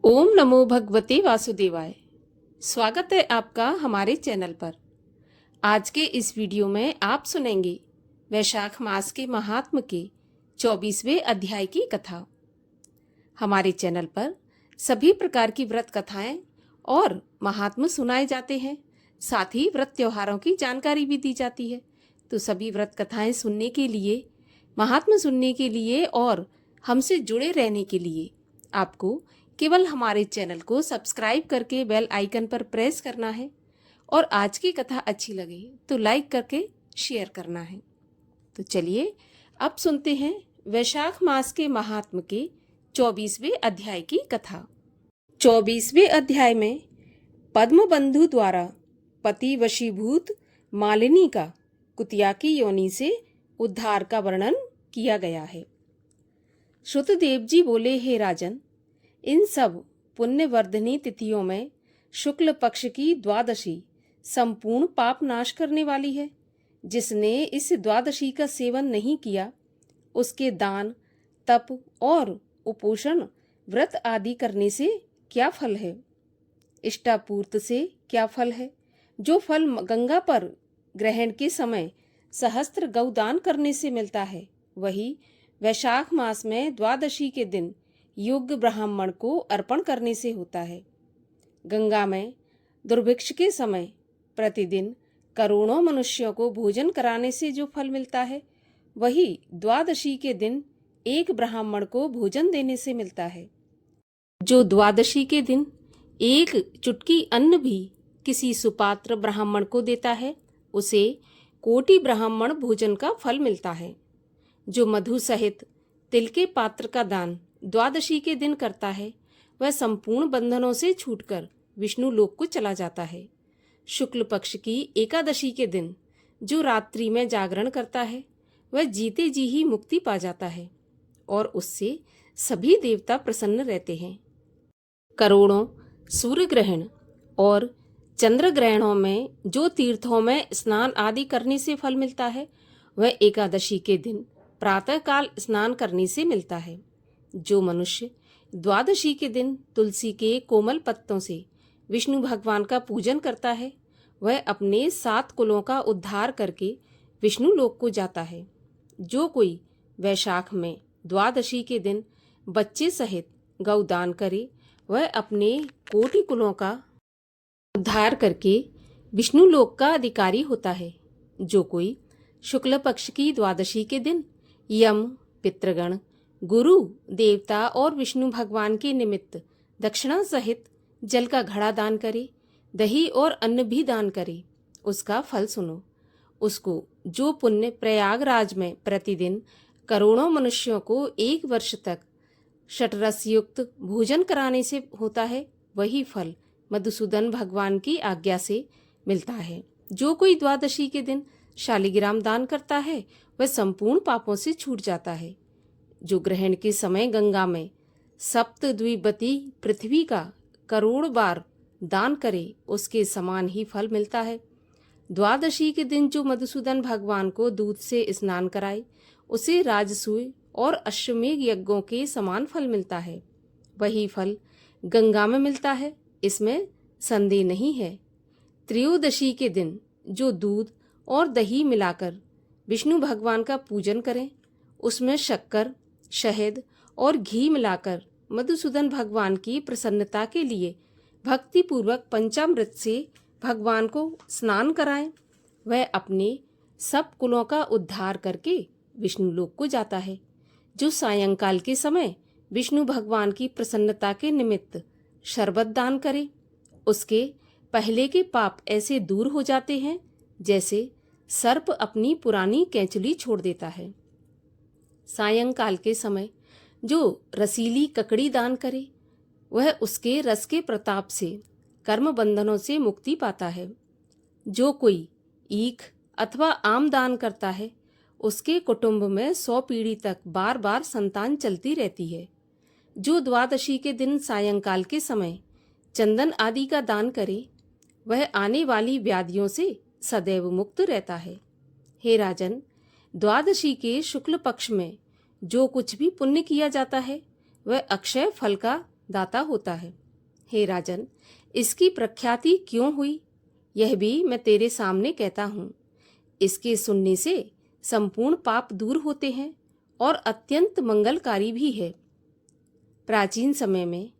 ओम नमो भगवते वासुदेवाय। स्वागत है आपका हमारे चैनल पर। आज के इस वीडियो में आप सुनेंगे वैशाख मास के महात्म के 24वें अध्याय की कथा। हमारे चैनल पर सभी प्रकार की व्रत कथाएं और महात्म सुनाए जाते हैं, साथ ही व्रत त्योहारों की जानकारी भी दी जाती है। तो सभी व्रत कथाएं सुनने के लिए, महात्म सुनने के लिए और हमसे जुड़े रहने के लिए आपको केवल हमारे चैनल को सब्सक्राइब करके बेल आइकन पर प्रेस करना है और आज की कथा अच्छी लगे तो लाइक करके शेयर करना है। तो चलिए अब सुनते हैं वैशाख मास के महात्म के 24वें अध्याय की कथा। 24वें अध्याय में पद्मबंधु द्वारा पति वशीभूत मालिनी का कुतिया की योनि से उद्धार का वर्णन किया गया है। श्रुतदेव जी बोले, हे राजन, इन सब पुण्यवर्धनी तिथियों में शुक्ल पक्ष की द्वादशी संपूर्ण पाप नाश करने वाली है। जिसने इस द्वादशी का सेवन नहीं किया उसके दान, तप और उपोषण व्रत आदि करने से क्या फल है? इष्टापूर्त से क्या फल है? जो फल गंगा पर ग्रहण के समय सहस्त्र गौदान करने से मिलता है, वही वैशाख मास में द्वादशी के दिन योग्य ब्राह्मण को अर्पण करने से होता है। गंगा में दुर्भिक्ष के समय प्रतिदिन करोड़ों मनुष्यों को भोजन कराने से जो फल मिलता है, वही द्वादशी के दिन एक ब्राह्मण को भोजन देने से मिलता है। जो द्वादशी के दिन एक चुटकी अन्न भी किसी सुपात्र ब्राह्मण को देता है, उसे कोटि ब्राह्मण भोजन का फल मिलता है। जो मधु सहित तिल के पात्र का दान द्वादशी के दिन करता है, वह संपूर्ण बंधनों से छूटकर विष्णु लोक को चला जाता है। शुक्ल पक्ष की एकादशी के दिन जो रात्रि में जागरण करता है, वह जीते जी ही मुक्ति पा जाता है और उससे सभी देवता प्रसन्न रहते हैं। करोड़ों सूर्य ग्रहण और चंद्र ग्रहणों में जो तीर्थों में स्नान आदि करने से फल मिलता है, वह एकादशी के दिन प्रातःकाल स्नान करने से मिलता है। जो मनुष्य द्वादशी के दिन तुलसी के कोमल पत्तों से विष्णु भगवान का पूजन करता है, वह अपने 7 कुलों का उद्धार करके विष्णु लोक को जाता है। जो कोई वैशाख में द्वादशी के दिन बच्चे सहित गौदान करे, वह अपने कोटि कुलों का उद्धार करके विष्णु लोक का अधिकारी होता है। जो कोई शुक्ल पक्ष की द्वादशी के दिन यम, पितृगण, गुरु, देवता और विष्णु भगवान के निमित्त दक्षिणा सहित जल का घड़ा दान करे, दही और अन्न भी दान करे, उसका फल सुनो। उसको जो पुण्य प्रयागराज में प्रतिदिन करोड़ों मनुष्यों को 1 वर्ष तक षटरस युक्त भोजन कराने से होता है, वही फल मधुसूदन भगवान की आज्ञा से मिलता है। जो कोई द्वादशी के दिन शालिग्राम दान करता है, वह संपूर्ण पापों से छूट जाता है। जो ग्रहण के समय गंगा में सप्तद्विपति पृथ्वी का करोड़ बार दान करे, उसके समान ही फल मिलता है। द्वादशी के दिन जो मधुसूदन भगवान को दूध से स्नान कराए, उसे राजसूय और अश्वमेघ यज्ञों के समान फल मिलता है। वही फल गंगा में मिलता है, इसमें संदेह नहीं है। त्रयोदशी के दिन जो दूध और दही मिलाकर विष्णु भगवान का पूजन करें, उसमें शक्कर, शहद और घी मिलाकर मधुसूदन भगवान की प्रसन्नता के लिए भक्ति पूर्वक पंचामृत से भगवान को स्नान कराएं, वह अपने सब कुलों का उद्धार करके विष्णु लोक को जाता है। जो सायंकाल के समय विष्णु भगवान की प्रसन्नता के निमित्त शरबत दान करे, उसके पहले के पाप ऐसे दूर हो जाते हैं जैसे सर्प अपनी पुरानी कैंचुली छोड़ देता है। सायंकाल के समय जो रसीली ककड़ी दान करे, वह उसके रस के प्रताप से कर्म बंधनों से मुक्ति पाता है। जो कोई ईख अथवा आम दान करता है, उसके कुटुंब में 100 पीढ़ी तक बार बार संतान चलती रहती है। जो द्वादशी के दिन सायंकाल के समय चंदन आदि का दान करे, वह आने वाली व्याधियों से सदैव मुक्त रहता है। हे राजन, द्वादशी के शुक्ल पक्ष में जो कुछ भी पुण्य किया जाता है, वह अक्षय फल का दाता होता है। हे राजन, इसकी प्रख्याति क्यों हुई, यह भी मैं तेरे सामने कहता हूँ। इसके सुनने से संपूर्ण पाप दूर होते हैं और अत्यंत मंगलकारी भी है। प्राचीन समय में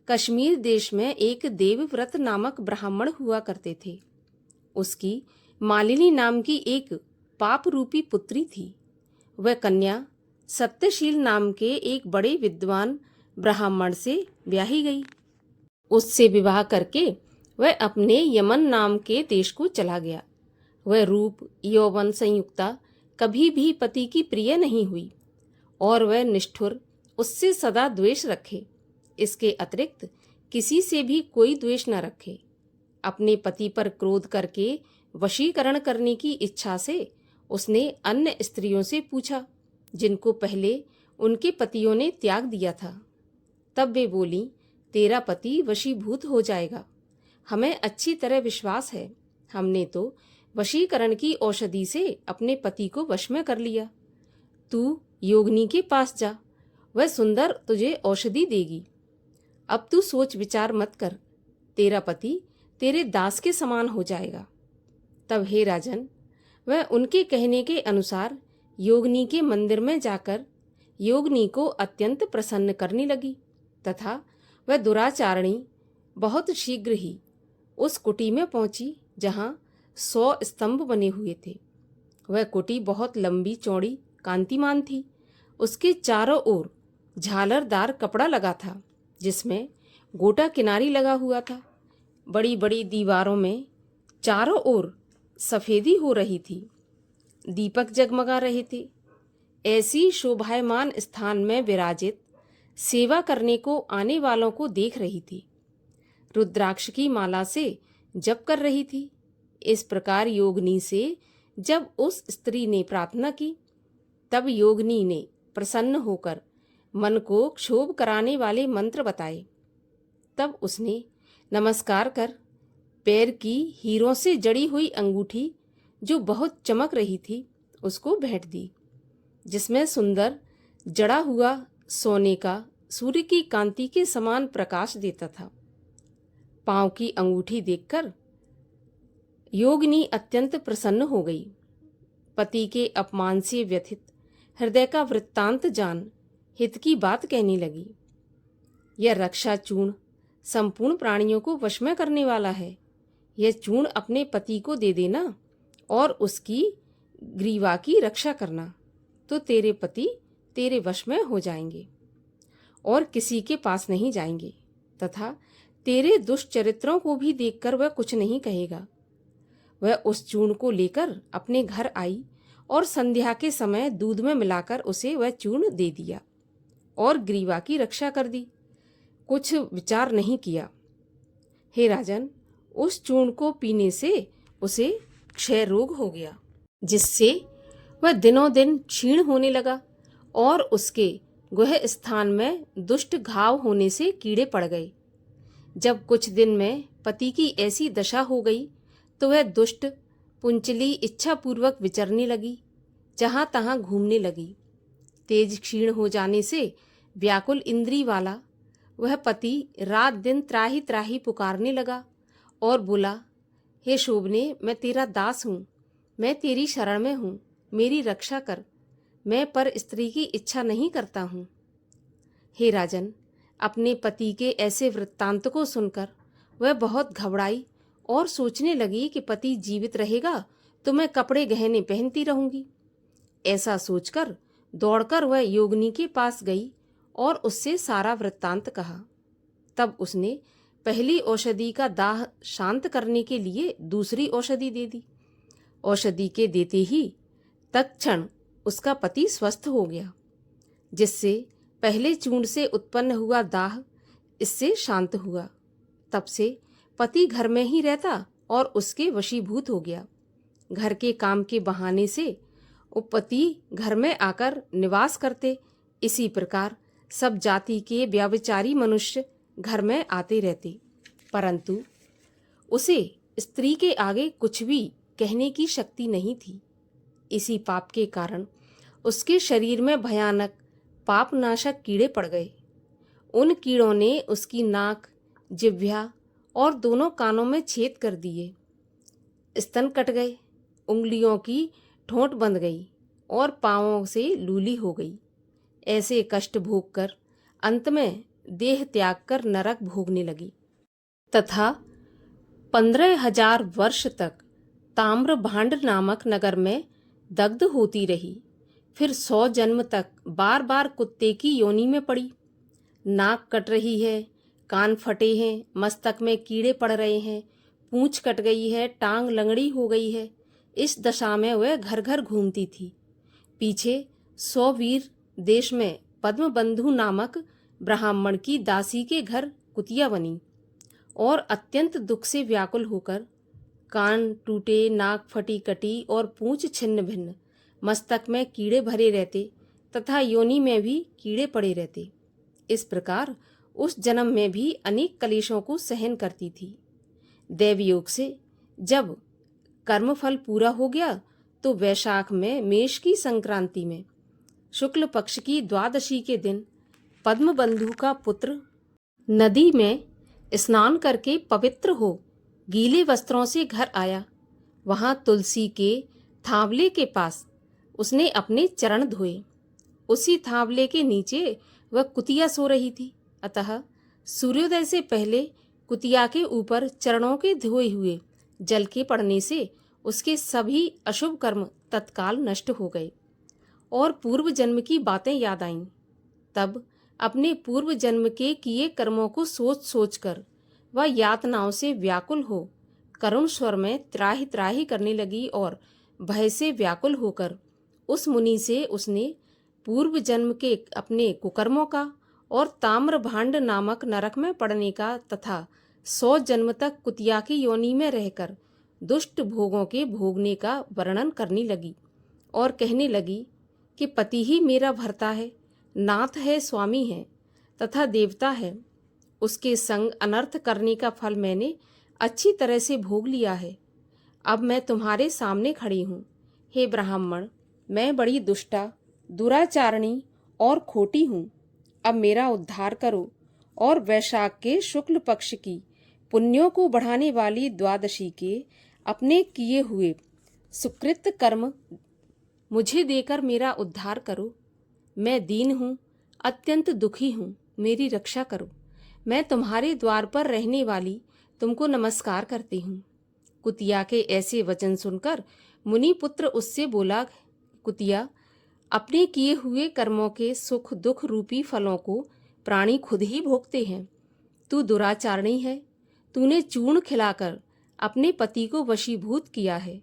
कश्मीर देश में एक देवव्रत नामक ब्राह्मण हुआ करते थे। उसकी मालिनी नाम की एक पाप रूपी पुत्री थी। वह कन्या सत्यशील नाम के एक बड़े विद्वान ब्राह्मण से ब्याही गई। उससे विवाह करके वह अपने यमन नाम के देश को चला गया। वह रूप यौवन संयुक्ता कभी भी पति की प्रिय नहीं हुई और वह निष्ठुर, उससे सदा द्वेष रखे। इसके अतिरिक्त किसी से भी कोई द्वेष न रखे। अपने पति पर क्रोध करके वशीकरण करने की इच्छा से उसने अन्य स्त्रियों से पूछा, जिनको पहले उनके पतियों ने त्याग दिया था। तब वे बोली, तेरा पति वशीभूत हो जाएगा। हमें अच्छी तरह विश्वास है। हमने तो वशीकरण की औषधि से अपने पति को वश में कर लिया। तू योगिनी के पास जा, वह सुंदर तुझे औषधि देगी। अब तू सोच विचार मत कर, तेरा पति तेरे दास के समान हो जाएगा। तब हे राजन, वह उनके कहने के अनुसार योगिनी के मंदिर में जाकर योगिनी को अत्यंत प्रसन्न करने लगी तथा वह दुराचारणी बहुत शीघ्र ही उस कुटी में पहुंची जहां 100 स्तंभ बने हुए थे। वह कुटी बहुत लंबी चौड़ी कांतिमान थी। उसके चारों ओर झालरदार कपड़ा लगा था, जिसमें गोटा किनारी लगा हुआ था। बड़ी बड़ी दीवारों में चारों ओर सफेदी हो रही थी। दीपक जगमगा रहे थे। ऐसी शोभायमान स्थान में विराजित सेवा करने को आने वालों को देख रही थी। रुद्राक्ष की माला से जप कर रही थी। इस प्रकार योगिनी से जब उस स्त्री ने प्रार्थना की, तब योगिनी ने प्रसन्न होकर मन को क्षोभ कराने वाले मंत्र बताए। तब उसने नमस्कार कर पैर की हीरों से जड़ी हुई अंगूठी, जो बहुत चमक रही थी, उसको भेंट दी, जिसमें सुंदर जड़ा हुआ सोने का सूर्य की कांति के समान प्रकाश देता था। पांव की अंगूठी देखकर योगिनी अत्यंत प्रसन्न हो गई। पति के अपमान से व्यथित हृदय का वृत्तांत जान हित की बात कहने लगी। यह रक्षा चूर्ण संपूर्ण प्राणियों को वश में करने वाला है। यह चूर्ण अपने पति को दे देना और उसकी ग्रीवा की रक्षा करना, तो तेरे पति तेरे वश में हो जाएंगे और किसी के पास नहीं जाएंगे तथा तेरे दुष्चरित्रों को भी देखकर वह कुछ नहीं कहेगा। वह उस चूर्ण को लेकर अपने घर आई और संध्या के समय दूध में मिलाकर उसे वह चूर्ण दे दिया और ग्रीवा की रक्षा कर दी। कुछ विचार नहीं किया। हे राजन, उस चूर्ण को पीने से उसे क्षय रोग हो गया, जिससे वह दिनों दिन क्षीण होने लगा और उसके गुह स्थान में दुष्ट घाव होने से कीड़े पड़ गए। जब कुछ दिन में पति की ऐसी दशा हो गई तो वह दुष्ट पुंचली इच्छापूर्वक विचरने लगी, जहां तहां घूमने लगी। तेज क्षीण हो जाने से व्याकुल इंद्री वाला वह पति रात दिन त्राही त्राही पुकारने लगा और बोला, हे शोभने, मैं तेरा दास हूँ, मैं तेरी शरण में हूँ, मेरी रक्षा कर। मैं पर स्त्री की इच्छा नहीं करता हूँ। हे राजन, अपने पति के ऐसे वृत्तांत को सुनकर वह बहुत घबराई और सोचने लगी कि पति जीवित रहेगा तो मैं कपड़े गहने पहनती रहूंगी। ऐसा सोचकर दौड़कर वह योगिनी के पास गई और उससे सारा वृत्तांत कहा। तब उसने पहली औषधि का दाह शांत करने के लिए दूसरी औषधि दे दी। औषधि के देते ही तत्क्षण उसका पति स्वस्थ हो गया, जिससे पहले चूर्ण से उत्पन्न हुआ दाह इससे शांत हुआ। तब से पति घर में ही रहता और उसके वशीभूत हो गया। घर के काम के बहाने से वो पति घर में आकर निवास करते। इसी प्रकार सब जाति के व्यभिचारी मनुष्य घर में आते रहते, परंतु उसे स्त्री के आगे कुछ भी कहने की शक्ति नहीं थी। इसी पाप के कारण उसके शरीर में भयानक पापनाशक कीड़े पड़ गए। उन कीड़ों ने उसकी नाक, जिह्वा और दोनों कानों में छेद कर दिए। स्तन कट गए, उंगलियों की ठोंठ बंध गई और पांवों से लूली हो गई। ऐसे कष्ट भोग कर अंत में देह त्याग कर नरक भोगने लगी तथा 15,000 वर्ष तक ताम्रभांड नामक नगर में दग्ध होती रही। फिर 100 जन्म तक बार बार कुत्ते की योनि में पड़ी। नाक कट रही है, कान फटे हैं, मस्तक में कीड़े पड़ रहे हैं, पूंछ कट गई है, टांग लंगड़ी हो गई है। इस दशा में वह घर घर घूमती थी। पीछे 100 वीर देश में पद्मबंधु नामक ब्राह्मण की दासी के घर कुतिया बनी और अत्यंत दुख से व्याकुल होकर कान टूटे, नाक फटी कटी और पूंछ छिन्न भिन्न, मस्तक में कीड़े भरे रहते तथा योनि में भी कीड़े पड़े रहते। इस प्रकार उस जन्म में भी अनेक कलेशों को सहन करती थी। देवयोग से जब कर्मफल पूरा हो गया तो वैशाख में मेष की संक्रांति में शुक्ल पक्ष की द्वादशी के दिन पद्मबंधु का पुत्र नदी में स्नान करके पवित्र हो गीले वस्त्रों से घर आया। वहां तुलसी के थावले के पास उसने अपने चरण धोए। उसी थावले के नीचे वह कुतिया सो रही थी, अतः सूर्योदय से पहले कुतिया के ऊपर चरणों के धोए हुए जल के पड़ने से उसके सभी अशुभ कर्म तत्काल नष्ट हो गए और पूर्व जन्म की बातें याद आईं। तब अपने पूर्व जन्म के किए कर्मों को सोच सोचकर वह यातनाओं से व्याकुल हो करुण स्वर में त्राहि त्राहि करने लगी और भय से व्याकुल होकर उस मुनि से उसने पूर्व जन्म के अपने कुकर्मों का और ताम्रभांड नामक नरक में पड़ने का तथा 100 जन्म तक कुतिया की योनि में रहकर दुष्ट भोगों के भोगने का वर्णन करने लगी और कहने लगी कि पति ही मेरा भर्ता है, नाथ है, स्वामी है तथा देवता है। उसके संग अनर्थ करने का फल मैंने अच्छी तरह से भोग लिया है। अब मैं तुम्हारे सामने खड़ी हूँ। हे ब्राह्मण, मैं बड़ी दुष्टा, दुराचारणी और खोटी हूँ। अब मेरा उद्धार करो और वैशाख के शुक्ल पक्ष की पुण्यों को बढ़ाने वाली द्वादशी के अपने किए हुए सुकृत कर्म मुझे देकर मेरा उद्धार करो। मैं दीन हूँ, अत्यंत दुखी हूँ, मेरी रक्षा करो। मैं तुम्हारे द्वार पर रहने वाली तुमको नमस्कार करती हूँ। कुतिया के ऐसे वचन सुनकर मुनि पुत्र उससे बोला, कुतिया, अपने किए हुए कर्मों के सुख दुख रूपी फलों को प्राणी खुद ही भोगते हैं। तू दुराचारणी है, तूने चूर्ण खिलाकर अपने पति को वशीभूत किया है।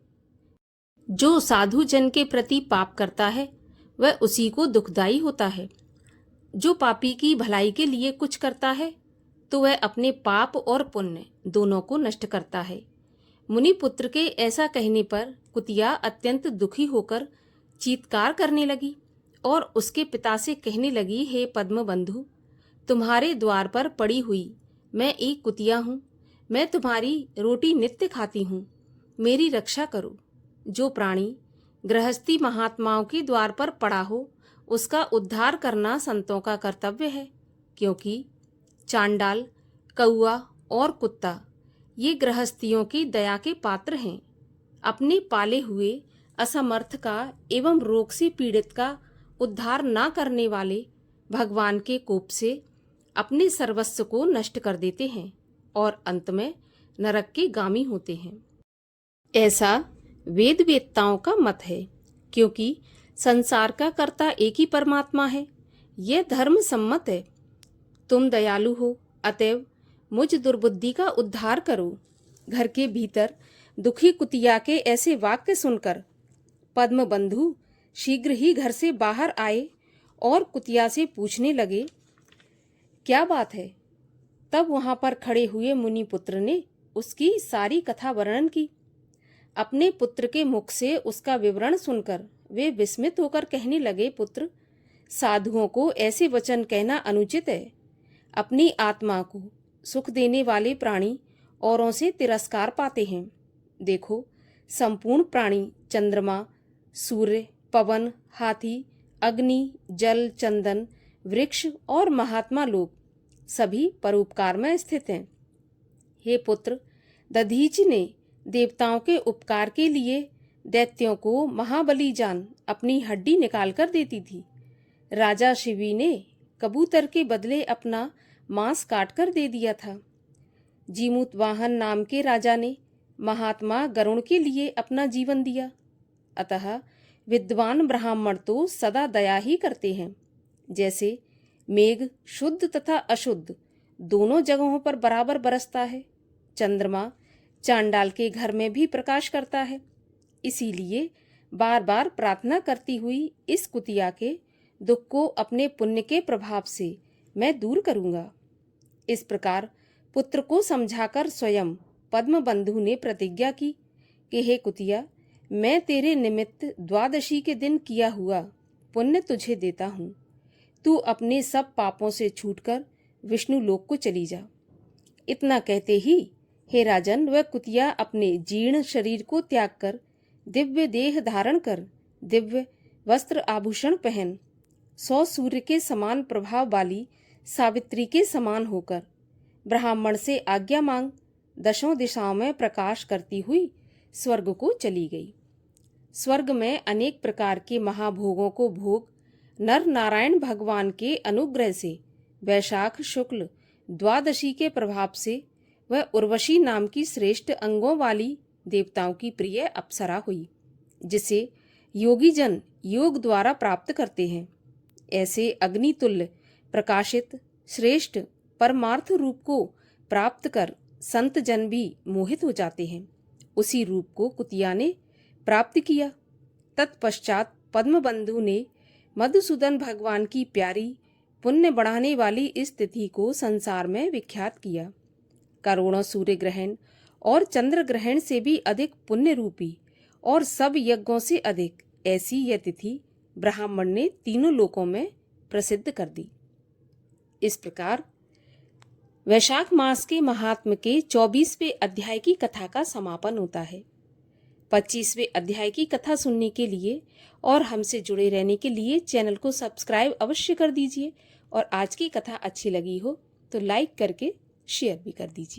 जो साधु जन के प्रति पाप करता है वह उसी को दुखदाई होता है। जो पापी की भलाई के लिए कुछ करता है तो वह अपने पाप और पुण्य दोनों को नष्ट करता है। मुनि पुत्र के ऐसा कहने पर कुतिया अत्यंत दुखी होकर चीत्कार करने लगी और उसके पिता से कहने लगी, हे पद्मबंधु, तुम्हारे द्वार पर पड़ी हुई मैं एक कुतिया हूँ। मैं तुम्हारी रोटी नित्य खाती हूँ, मेरी रक्षा करो। जो प्राणी गृहस्थी महात्माओं के द्वार पर पड़ा हो उसका उद्धार करना संतों का कर्तव्य है, क्योंकि चांडाल, कौआ और कुत्ता ये गृहस्थियों की दया के पात्र हैं। अपने पाले हुए असमर्थ का एवं रोग से पीड़ित का उद्धार ना करने वाले भगवान के कोप से अपने सर्वस्व को नष्ट कर देते हैं और अंत में नरक के गामी होते हैं। ऐसा वेद वेत्ताओं का मत है, क्योंकि संसार का कर्ता एक ही परमात्मा है। यह धर्म सम्मत है। तुम दयालु हो, अतएव मुझ दुर्बुद्धि का उद्धार करो। घर के भीतर दुखी कुतिया के ऐसे वाक्य सुनकर पद्मबंधु शीघ्र ही घर से बाहर आए और कुतिया से पूछने लगे, क्या बात है? तब वहां पर खड़े हुए मुनि पुत्र ने उसकी सारी कथा वर्णन की। अपने पुत्र के मुख से उसका विवरण सुनकर वे विस्मित होकर कहने लगे, पुत्र, साधुओं को ऐसे वचन कहना अनुचित है। अपनी आत्मा को सुख देने वाले प्राणी औरों से तिरस्कार पाते हैं। देखो, संपूर्ण प्राणी चंद्रमा, सूर्य, पवन, हाथी, अग्नि, जल, चंदन, वृक्ष और महात्मा लोग सभी परोपकार में स्थित हैं। हे पुत्र, दधीच ने देवताओं के उपकार के लिए दैत्यों को महाबली जान अपनी हड्डी निकाल कर देती थी। राजा शिवी ने कबूतर के बदले अपना मांस काट कर दे दिया था। जीमूतवाहन नाम के राजा ने महात्मा गरुण के लिए अपना जीवन दिया। अतः विद्वान ब्राह्मण तो सदा दया ही करते हैं। जैसे मेघ शुद्ध तथा अशुद्ध दोनों जगहों पर बराबर बरसता है, चंद्रमा चांडाल के घर में भी प्रकाश करता है। इसीलिए बार बार प्रार्थना करती हुई इस कुतिया के दुख को अपने पुण्य के प्रभाव से मैं दूर करूंगा। इस प्रकार पुत्र को समझाकर स्वयं पद्मबंधु ने प्रतिज्ञा की कि हे कुतिया, मैं तेरे निमित्त द्वादशी के दिन किया हुआ पुण्य तुझे देता हूँ। तू अपने सब पापों से छूटकर विष्णु लोक को चली जा। इतना कहते ही हे राजन, वह कुतिया अपने जीर्ण शरीर को त्याग कर दिव्य देह धारण कर दिव्य वस्त्र आभूषण पहन 100 सूर्य के समान प्रभाव वाली सावित्री के समान होकर ब्राह्मण से आज्ञा मांग दशों दिशाओं में प्रकाश करती हुई स्वर्ग को चली गई। स्वर्ग में अनेक प्रकार के महाभोगों को भोग नर नारायण भगवान के अनुग्रह से वैशाख शुक्ल द्वादशी के प्रभाव से वह उर्वशी नाम की श्रेष्ठ अंगों वाली देवताओं की प्रिय अप्सरा हुई, जिसे योगी जन योग द्वारा प्राप्त करते हैं। ऐसे अग्नितुल्य प्रकाशित श्रेष्ठ परमार्थ रूप को प्राप्त कर संत जन भी मोहित हो जाते हैं। उसी रूप को कुतिया ने प्राप्त किया। तत्पश्चात पद्मबंधु ने मधुसूदन भगवान की प्यारी पुण्य बढ़ाने वाली इस तिथि को संसार में विख्यात किया। करोड़ों सूर्य ग्रहण और चंद्र ग्रहण से भी अधिक पुण्य रूपी और सब यज्ञों से अधिक ऐसी यह तिथि ब्राह्मण ने तीनों लोकों में प्रसिद्ध कर दी। इस प्रकार वैशाख मास के महात्म के 24वें अध्याय की कथा का समापन होता है। 25वें अध्याय की कथा सुनने के लिए और हमसे जुड़े रहने के लिए चैनल को सब्सक्राइब अवश्य कर दीजिए और आज की कथा अच्छी लगी हो तो लाइक करके शेयर भी कर दीजिए।